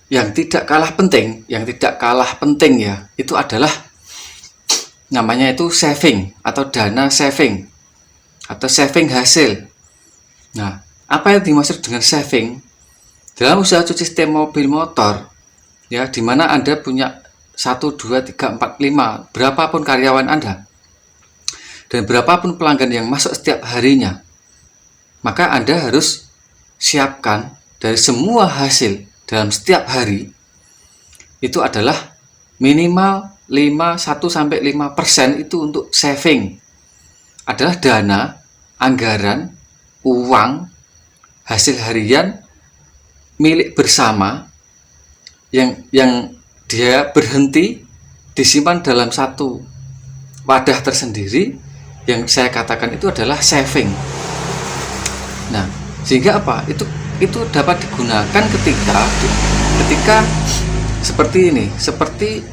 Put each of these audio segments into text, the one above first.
yang tidak kalah penting ya, itu adalah namanya itu saving atau dana saving atau saving hasil. Nah, apa yang dimaksud dengan saving? Dalam usaha cuci setir mobil motor, ya, di mana Anda punya 1, 2, 3, 4, 5, berapapun karyawan Anda, dan berapapun pelanggan yang masuk setiap harinya, maka Anda harus siapkan dari semua hasil dalam setiap hari, itu adalah minimal 1-5% itu untuk saving. Adalah dana, anggaran, uang, hasil harian milik bersama yang dia berhenti disimpan dalam satu wadah tersendiri yang saya katakan itu adalah saving. Nah, sehingga apa? Itu dapat digunakan ketika seperti ini, seperti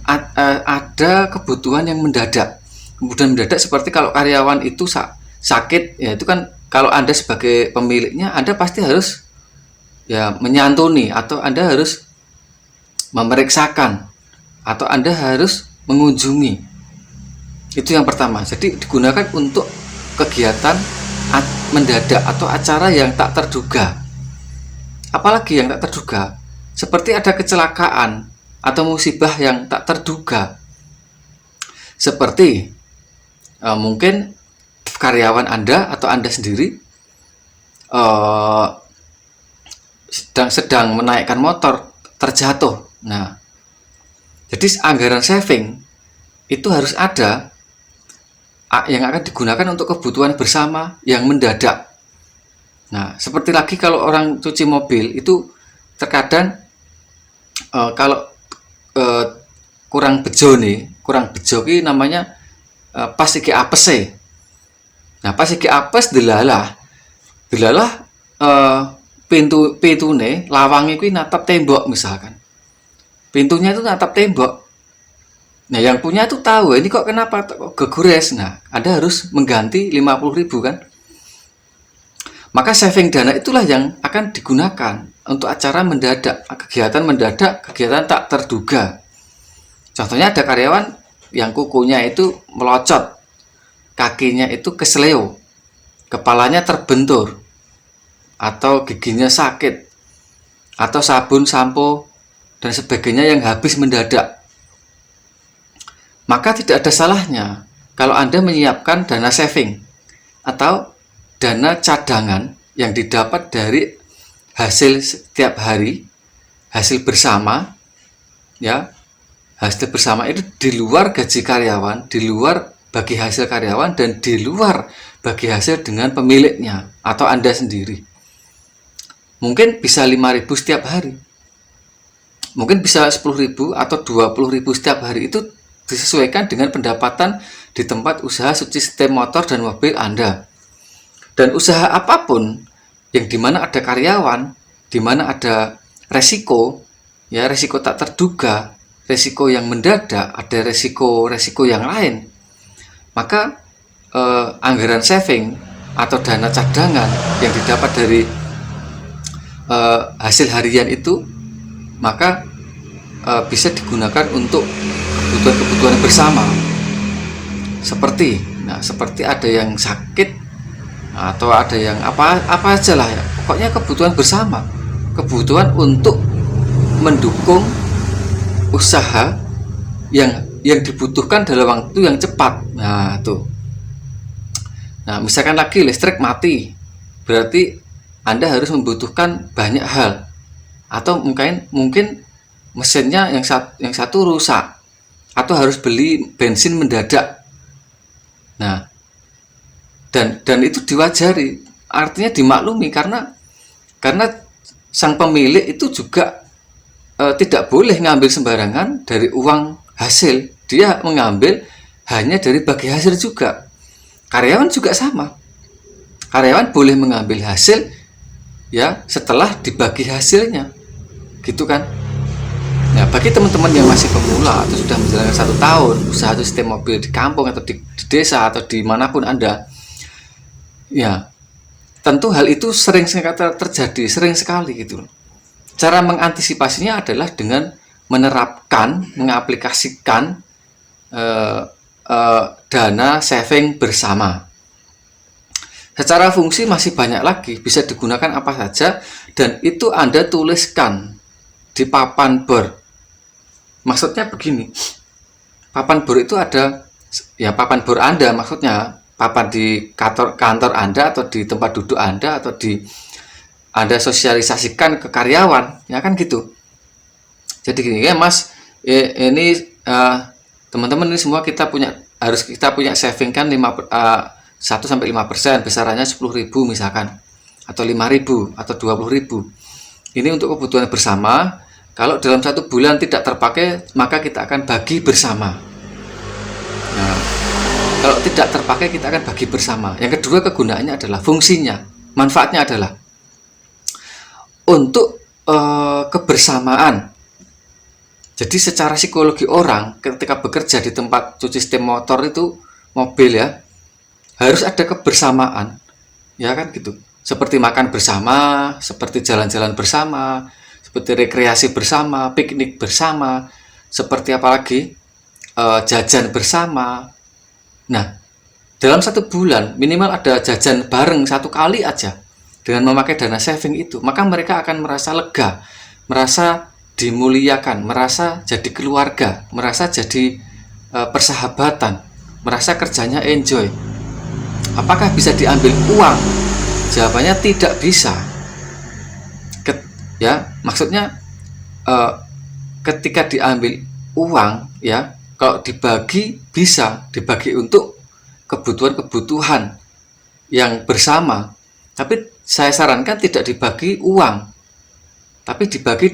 ada kebutuhan yang mendadak. Kemudian mendadak seperti kalau karyawan itu sakit, ya itu kan kalau Anda sebagai pemiliknya, Anda pasti harus ya menyantuni, atau Anda harus memeriksakan, atau Anda harus mengunjungi. Itu yang pertama. Jadi digunakan untuk kegiatan mendadak atau acara yang tak terduga. Apalagi yang tak terduga, seperti ada kecelakaan atau musibah yang tak terduga, seperti mungkin karyawan Anda atau Anda sendiri sedang menaikkan motor, terjatuh. Nah, jadi anggaran saving itu harus ada yang akan digunakan untuk kebutuhan bersama yang mendadak. Nah, seperti lagi kalau orang cuci mobil itu terkadang kalau kurang bejo ini namanya pas iki apes. Nah, pas iki apes delalah pintune lawang itu natap tembok misalkan. Pintunya itu natap tembok. Nah, yang punya itu tahu, ini kok kenapa kok gegores. Nah, Anda harus mengganti 50.000 kan. Maka saving dana itulah yang akan digunakan untuk acara mendadak, kegiatan tak terduga. Contohnya ada karyawan yang kukunya itu melocot, kakinya itu kesleo, kepalanya terbentur, atau giginya sakit, atau sabun, sampo, dan sebagainya yang habis mendadak. Maka tidak ada salahnya kalau Anda menyiapkan dana saving atau dana cadangan yang didapat dari hasil setiap hari, hasil bersama, ya, hasil bersama itu di luar gaji karyawan, di luar bagi hasil karyawan, dan di luar bagi hasil dengan pemiliknya atau Anda sendiri. Mungkin bisa 5.000 setiap hari, mungkin bisa 10.000 atau 20.000 setiap hari. Itu disesuaikan dengan pendapatan di tempat usaha cuci setir motor dan mobil Anda. Dan usaha apapun yang dimana ada karyawan, dimana ada resiko, ya, resiko tak terduga, resiko yang mendadak, ada resiko yang lain, maka anggaran saving atau dana cadangan yang didapat dari hasil harian itu, maka bisa digunakan untuk kebutuhan bersama. Seperti ada yang sakit atau ada yang apa aja lah ya. Pokoknya kebutuhan bersama, kebutuhan untuk mendukung usaha yang dibutuhkan dalam waktu yang cepat. Nah, tuh. Nah, misalkan lagi listrik mati, berarti Anda harus membutuhkan banyak hal. Atau mungkin mesinnya yang satu rusak, atau harus beli bensin mendadak. Nah, dan itu diwajari, artinya dimaklumi, karena sang pemilik itu juga tidak boleh ngambil sembarangan dari uang hasil. Dia mengambil hanya dari bagi hasil juga. Karyawan juga sama. Karyawan boleh mengambil hasil ya setelah dibagi hasilnya, gitu kan. Nah, bagi teman-teman yang masih pemula atau sudah menjalankan 1 tahun usaha sistem mobil di kampung atau di desa atau dimanapun Anda, ya tentu hal itu sering sekali gitu. Cara mengantisipasinya adalah dengan menerapkan, mengaplikasikan dana saving bersama. Secara fungsi masih banyak lagi, bisa digunakan apa saja, dan itu Anda tuliskan di papan bor. Maksudnya begini, papan bor itu ada, ya papan bor Anda maksudnya, papan di kantor Anda atau di tempat duduk Anda atau di Anda sosialisasikan ke karyawan, ya kan gitu. Jadi gini ya Mas, ini teman-teman ini semua kita punya saving kan 1-5%, besarannya 10.000 misalkan, atau 5.000 atau 20.000. Ini untuk kebutuhan bersama. Kalau dalam 1 bulan tidak terpakai, maka kita akan bagi bersama. Nah, kalau tidak terpakai kita akan bagi bersama. Yang kedua kegunaannya adalah fungsinya, manfaatnya adalah untuk kebersamaan. Jadi secara psikologi orang ketika bekerja di tempat cuci setim motor itu, mobil ya, harus ada kebersamaan, ya kan gitu. Seperti makan bersama, seperti jalan-jalan bersama, seperti rekreasi bersama, piknik bersama, seperti apalagi jajan bersama. Nah, dalam 1 bulan minimal ada jajan bareng 1 kali aja. Dengan memakai dana saving itu, maka mereka akan merasa lega, merasa dimuliakan, merasa jadi keluarga, merasa jadi persahabatan, merasa kerjanya enjoy. Apakah bisa diambil uang? Jawabannya tidak bisa. Ya, maksudnya ketika diambil uang, ya, kalau dibagi bisa dibagi untuk kebutuhan-kebutuhan yang bersama. Tapi saya sarankan tidak dibagi uang, tapi dibagi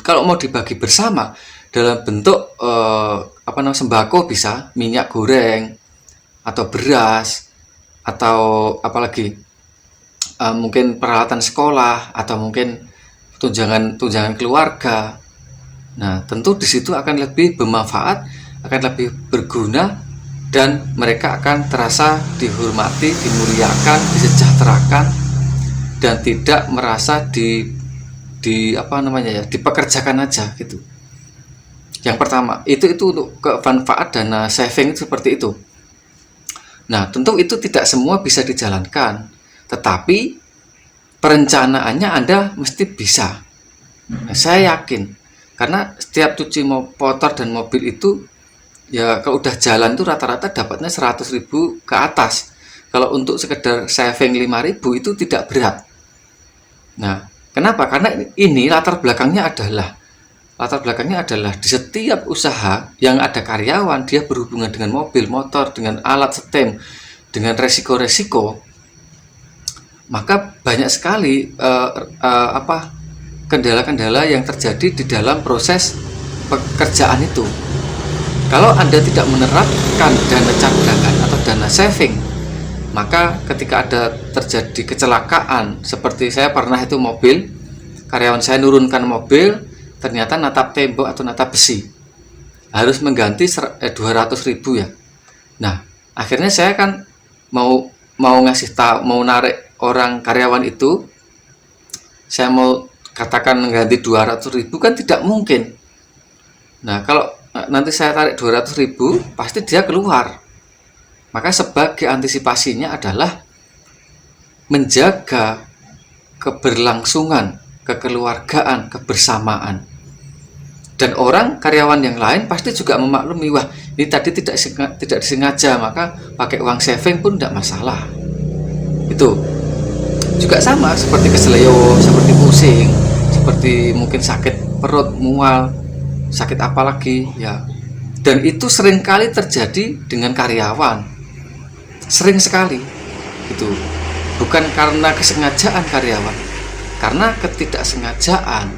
kalau mau dibagi bersama dalam bentuk sembako, bisa minyak goreng atau beras atau apalagi mungkin peralatan sekolah atau mungkin tunjangan keluarga. Nah, tentu di situ akan lebih bermanfaat, akan lebih berguna, dan mereka akan terasa dihormati, dimuliakan, disejahterakan, dan tidak merasa dipekerjakan aja gitu. Yang pertama itu untuk kemanfaat dana saving seperti itu. Nah, tentu itu tidak semua bisa dijalankan, tetapi perencanaannya Anda mesti bisa. Nah, saya yakin, karena setiap cuci motor dan mobil itu, ya kalau udah jalan tuh rata-rata dapatnya 100.000 ke atas. Kalau untuk sekedar saving 5.000 itu tidak berat. Nah, kenapa? Karena ini latar belakangnya adalah di setiap usaha yang ada karyawan, dia berhubungan dengan mobil, motor, dengan alat setim, dengan resiko-resiko, maka banyak sekali kendala-kendala yang terjadi di dalam proses pekerjaan itu. Kalau Anda tidak menerapkan dana cadangan atau dana saving, maka ketika ada terjadi kecelakaan, seperti saya pernah itu mobil, karyawan saya nurunkan mobil, ternyata natap tembok atau natap besi, harus mengganti 200.000 ya. Nah, akhirnya saya kan mau narik orang karyawan itu, saya mau katakan mengganti 200.000 kan tidak mungkin. Nah, kalau nanti saya tarik 200.000, pasti dia keluar. Maka sebagai antisipasinya adalah menjaga keberlangsungan, kekeluargaan, kebersamaan. Dan karyawan yang lain pasti juga memaklumi, wah ini tadi tidak disengaja, maka pakai uang saving pun tidak masalah. Itu juga sama seperti keseleo, seperti pusing, seperti mungkin sakit perut, mual, sakit apa lagi ya. Dan itu seringkali terjadi dengan karyawan. Sering sekali itu bukan karena kesengajaan karyawan, karena ketidaksengajaan,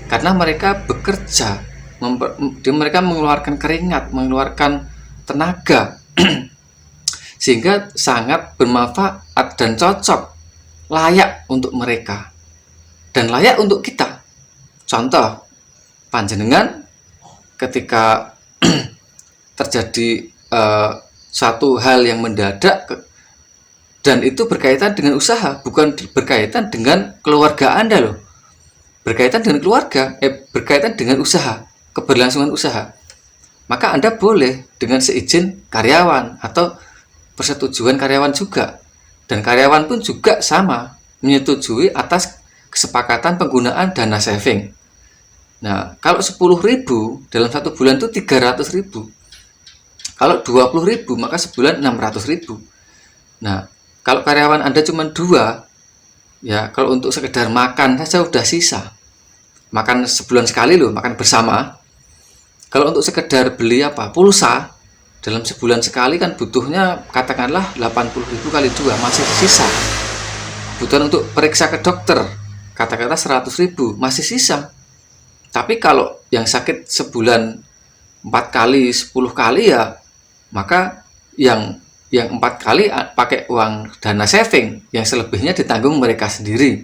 karena mereka bekerja, mereka mengeluarkan keringat, mengeluarkan tenaga sehingga sangat bermanfaat dan cocok, layak untuk mereka dan layak untuk kita. Contoh, panjenengan ketika terjadi satu hal yang mendadak dan itu berkaitan dengan usaha, bukan berkaitan dengan keluarga Anda loh. berkaitan dengan keluarga, berkaitan dengan usaha, keberlangsungan usaha, maka Anda boleh dengan seizin karyawan atau persetujuan karyawan juga. Dan karyawan pun juga sama, menyetujui atas kesepakatan penggunaan dana saving. Nah, kalau 10.000 dalam 1 bulan itu 300.000. Kalau 20.000 maka sebulan 600.000. Nah, kalau karyawan Anda cuma 2, ya kalau untuk sekedar makan saja udah sisa. Makan sebulan sekali loh, makan bersama. Kalau untuk sekedar beli pulsa dalam sebulan sekali kan butuhnya katakanlah 80.000 kali 2, masih sisa. Kebutuhan untuk periksa ke dokter katakanlah 100.000, masih sisa. Tapi kalau yang sakit sebulan 4 kali, 10 kali ya, maka yang 4 kali pakai uang dana saving, yang selebihnya ditanggung mereka sendiri.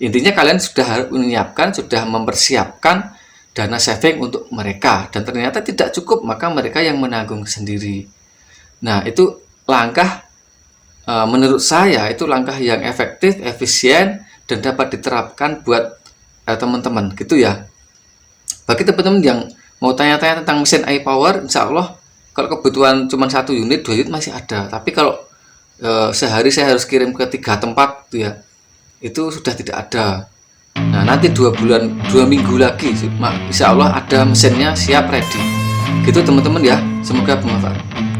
Intinya kalian sudah menyiapkan, sudah mempersiapkan dana saving untuk mereka, dan ternyata tidak cukup, maka mereka yang menanggung sendiri. Nah, itu langkah menurut saya itu langkah yang efektif, efisien, dan dapat diterapkan buat teman-teman gitu ya. Bagi teman-teman yang mau tanya-tanya tentang mesin iPower, insya Allah kalau kebutuhan cuma 1 unit, 2 unit masih ada. Tapi kalau sehari saya harus kirim ke 3 tempat gitu ya, itu sudah tidak ada. Nah, nanti 2 minggu lagi insya Allah ada mesinnya siap ready gitu teman-teman ya. Semoga bermanfaat.